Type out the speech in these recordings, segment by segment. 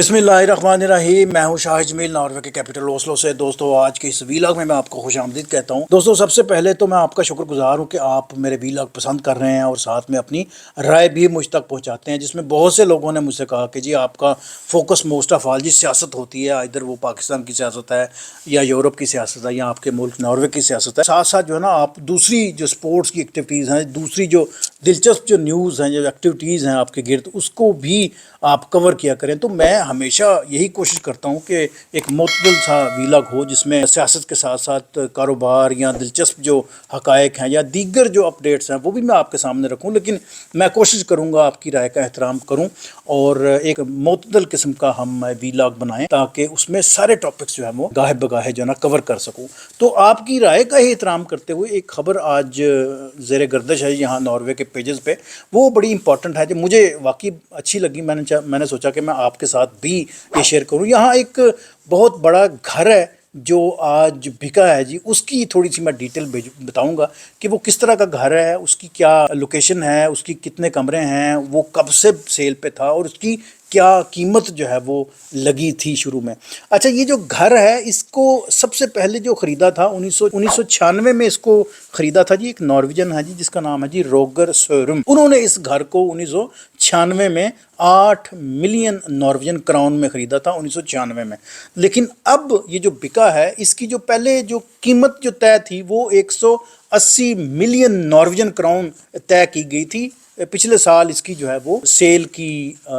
बिस्मिल्लाहिर्रहमानिर्रहीम। मैं हूं शाह जमील, नॉर्वे के कैपिटल ओस्लो से। दोस्तों, आज के इस वीलॉग में मैं आपको खुश आमदीद कहता हूं। दोस्तों, सबसे पहले तो मैं आपका शुक्रगुजार हूं कि आप मेरे वीलॉग पसंद कर रहे हैं और साथ में अपनी राय भी मुझ तक पहुंचाते हैं, जिसमें बहुत से लोगों ने मुझसे कहा कि जी आपका फोकस मोस्ट ऑफ ऑल जी सियासत होती है, इधर वो पाकिस्तान की सियासत है या यूरोप की सियासत है या आपके मुल्क नॉर्वे की सियासत है। साथ साथ जो है ना, आप दूसरी जो स्पोर्ट्स की एक्टिविटीज़ हैं, दूसरी जो दिलचस्प जो न्यूज़ हैं, जो एक्टिविटीज़ हैं आपके गिर्द, उसको भी आप कवर किया करें। तो मैं हमेशा यही कोशिश करता हूँ कि एक मुतदल सा वीलॉग हो, जिसमें सियासत के साथ साथ कारोबार या दिलचस्प जो हकायक हैं या दीगर जो अपडेट्स हैं वो भी मैं आपके सामने रखूँ। लेकिन मैं कोशिश करूँगा आपकी राय का एहतराम करूँ और एक मुतदल किस्म का हम वीलॉग बनाएं, ताकि उसमें सारे टॉपिक्स जो है वो गाहे बगाहे जो है ना कवर कर सकूँ। तो आपकी राय का ही एहतराम करते हुए एक ख़बर आज ज़ेर गर्दिश है यहाँ नॉर्वे के पेजेस पे, वो बड़ी इंपॉर्टेंट है, जो मुझे वाकई अच्छी लगी। मैंने सोचा कि मैं आपके साथ भी ये शेयर करूं। यहाँ एक बहुत बड़ा घर है जो आज बिका है जी, उसकी थोड़ी सी मैं डिटेल बताऊंगा कि वो किस तरह का घर है, उसकी क्या लोकेशन है, उसकी कितने कमरे हैं, वो कब से सेल पे था और उसकी क्या कीमत जो है वो लगी थी शुरू में। अच्छा, ये जो घर है इसको सबसे पहले जो ख़रीदा था 1996 में इसको ख़रीदा था जी, एक नॉर्वेजन है जी जिसका नाम है जी रोगर सोरुम। उन्होंने इस घर को 1996 में 8 मिलियन नॉर्वेजन क्राउन में ख़रीदा था 1996 में। लेकिन अब ये जो बिका है, इसकी जो पहले जो कीमत जो तय थी वो 180 मिलियन नॉर्वेजन क्राउन तय की गई थी। पिछले साल इसकी जो है वो सेल की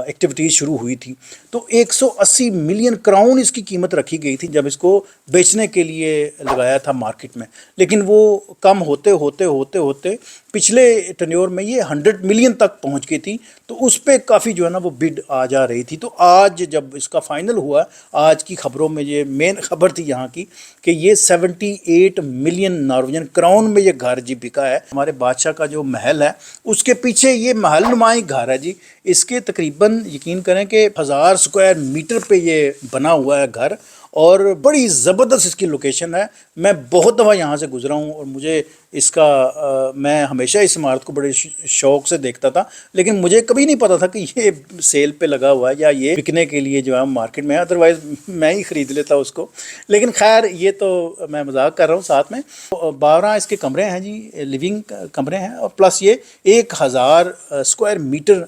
एक्टिविटीज़ शुरू हुई थी। तो 180 मिलियन क्राउन इसकी कीमत रखी गई थी जब इसको बेचने के लिए लगाया था मार्केट में। लेकिन वो कम होते होते होते होते पिछले टेन्योर में ये 100 मिलियन तक पहुंच गई थी। तो उस पर काफ़ी जो है ना वो बिड आ जा रही थी। तो आज जब इसका फाइनल हुआ, आज की खबरों में ये मेन खबर थी यहाँ की कि ये 78 मिलियन नॉर्वेजन क्राउन में ये घर जी बिका है। हमारे बादशाह का जो महल है उसके पीछे ये महल नुमाई घर है जी। इसके तकरीबन यकीन करें कि 1000 स्क्वायर मीटर पे ये बना हुआ है घर, और बड़ी ज़बरदस्त इसकी लोकेशन है। मैं बहुत दफ़ा यहाँ से गुज़रा हूँ और मुझे इसका मैं हमेशा इस इमारत को बड़े शौक़ से देखता था, लेकिन मुझे कभी नहीं पता था कि ये सेल पे लगा हुआ है या ये बिकने के लिए जो है मार्केट में है। अदरवाइज़ मैं ही ख़रीद लेता उसको। लेकिन खैर, ये तो मैं मजाक कर रहा हूँ। साथ में 12 इसके कमरे हैं जी, लिविंग कमरे हैं, और प्लस ये 1000 स्क्वायर मीटर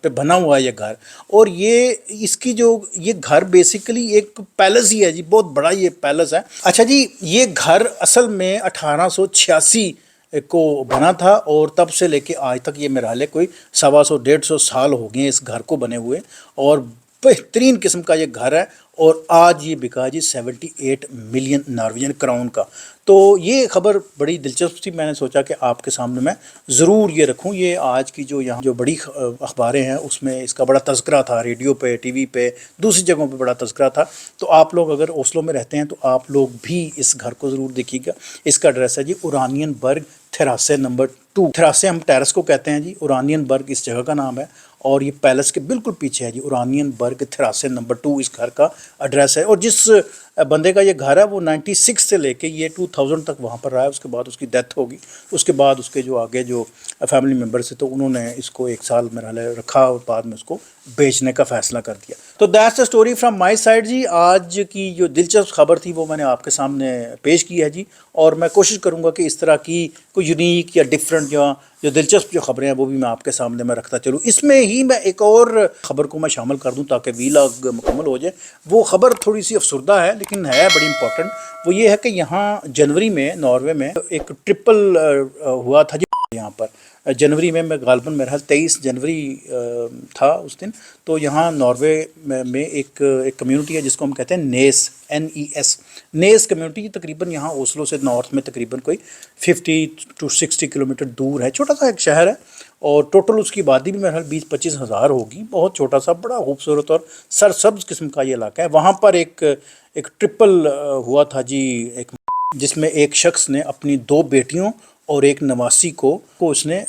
पे बना हुआ है ये घर। और ये इसकी जो ये घर बेसिकली एक पैलेस ही है जी, बहुत बड़ा ये पैलेस है। अच्छा जी, ये घर असल में 1886 को बना था और तब से लेके आज तक ये मेरा हाल है कोई 125-150 साल हो गए इस घर को बने हुए, और बेहतरीन किस्म का ये घर है। और आज ये बिका जी 78 मिलियन नॉर्वेजियन क्राउन का। तो ये खबर बड़ी दिलचस्प थी, मैंने सोचा कि आपके सामने मैं ज़रूर ये रखूं। ये आज की जो यहाँ जो बड़ी अखबारें हैं उसमें इसका बड़ा तज़किरा था, रेडियो पे, टीवी पे, दूसरी जगहों पे बड़ा तज़किरा था। तो आप लोग अगर ओस्लो में रहते हैं तो आप लोग भी इस घर को ज़रूर देखिएगा। इसका एड्रेस है जी ओरानियन बर्ग थेरासे नंबर 2। थेरासे हम टेरेस को कहते हैं जी, ओरानियन बर्ग इस जगह का नाम है। और ये पैलेस के बिल्कुल पीछे है जी, ओरानियन बर्ग थेरासे नंबर 2 इस घर का एड्रेस है। और जिस बंदे का ये घर है वो 96 से लेके ये 2000 तक वहाँ पर रहा है। उसके बाद उसकी डेथ होगी। उसके बाद उसके जो आगे जो फैमिली मेम्बर्स थे तो उन्होंने इसको 1 साल मेरा रखा और बाद में उसको बेचने का फ़ैसला कर दिया। तो that's the story from my side जी। आज की जो दिलचस्प खबर थी वो मैंने आपके सामने पेश की है जी, और मैं कोशिश करूँगा कि इस तरह की कोई यूनिक या डिफरेंट या जो दिलचस्प जो खबरें हैं वो भी मैं आपके सामने मैं रखता चलूँ। इसमें ही मैं एक और ख़बर को मैं शामिल कर दूँ ताकि वीलॉग मुकम्मल हो जाए। वो ख़बर थोड़ी सी अफसरदा है लेकिन है बड़ी इंपॉर्टेंट। वो ये है कि यहाँ जनवरी में नॉर्वे में एक ट्रिपल हुआ था जी। यहाँ पर जनवरी में मैं गालबन मेरा 23 जनवरी था उस दिन। तो यहाँ नॉर्वे में एक कम्युनिटी है जिसको हम कहते हैं नेस, NES, नेस कम्युनिटी। तकरीबन यहाँ ओस्लो से नॉर्थ में तकरीबन कोई 50 से 60 किलोमीटर दूर है। छोटा सा एक शहर है और टोटल उसकी आबादी भी मेरा 20-25 हज़ार होगी। बहुत छोटा सा, बड़ा खूबसूरत और सरसब्ज किस्म का ये इलाका है। वहाँ पर एक ट्रिपल हुआ था जी, एक जिसमें एक शख्स ने अपनी 2 बेटियों और एक नवासी को उसने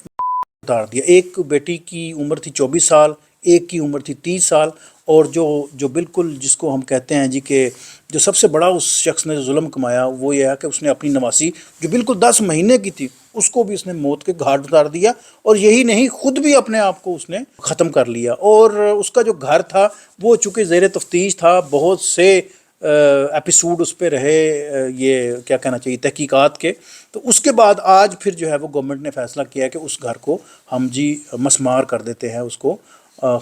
उतार दिया। एक बेटी की उम्र थी 24 साल, ایک کی عمر تھی 30 سال، اور جو بالکل جس کو ہم کہتے ہیں جی کہ جو سب سے بڑا اس شخص نے ظلم کمایا وہ یہ ہے کہ اس نے اپنی نواسی جو بالکل 10 مہینے کی تھی اس کو بھی اس نے موت کے گھاٹ اتار دیا، اور یہی نہیں خود بھی اپنے آپ کو اس نے ختم کر لیا۔ اور اس کا جو گھر تھا وہ چونکہ زیر تفتیش تھا، بہت سے ایپیسوڈ اس پہ رہے، یہ کیا کہنا چاہیے، تحقیقات کے، تو اس کے بعد آج پھر جو ہے وہ گورنمنٹ نے فیصلہ کیا ہے کہ اس گھر کو ہم جی مسمار کر دیتے ہیں، اس کو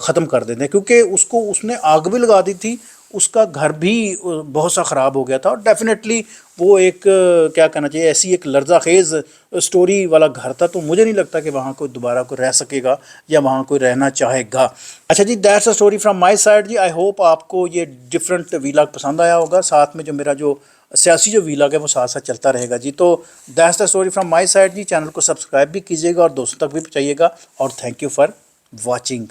ختم کر دیتے ہیں، کیونکہ اس نے آگ بھی لگا دی تھی، اس کا گھر بھی بہت سا خراب ہو گیا تھا، اور ڈیفینیٹلی وہ ایک کیا کہنا چاہیے ایسی ایک لرزہ خیز سٹوری والا گھر تھا، تو مجھے نہیں لگتا کہ وہاں کوئی دوبارہ کوئی رہ سکے گا یا وہاں کوئی رہنا چاہے گا۔ اچھا جی، that's a story from my side جی۔ آئی ہوپ آپ کو یہ ڈفرینٹ ویلاگ پسند آیا ہوگا، ساتھ میں جو میرا جو سیاسی جو ویلاگ ہے وہ ساتھ ساتھ چلتا رہے گا جی۔ تو that's the story from my side جی۔ چینل کو سبسکرائب بھی کیجیے گا اور دوستوں تک بھی پہنچائیے گا، اور تھینک یو فار واچنگ۔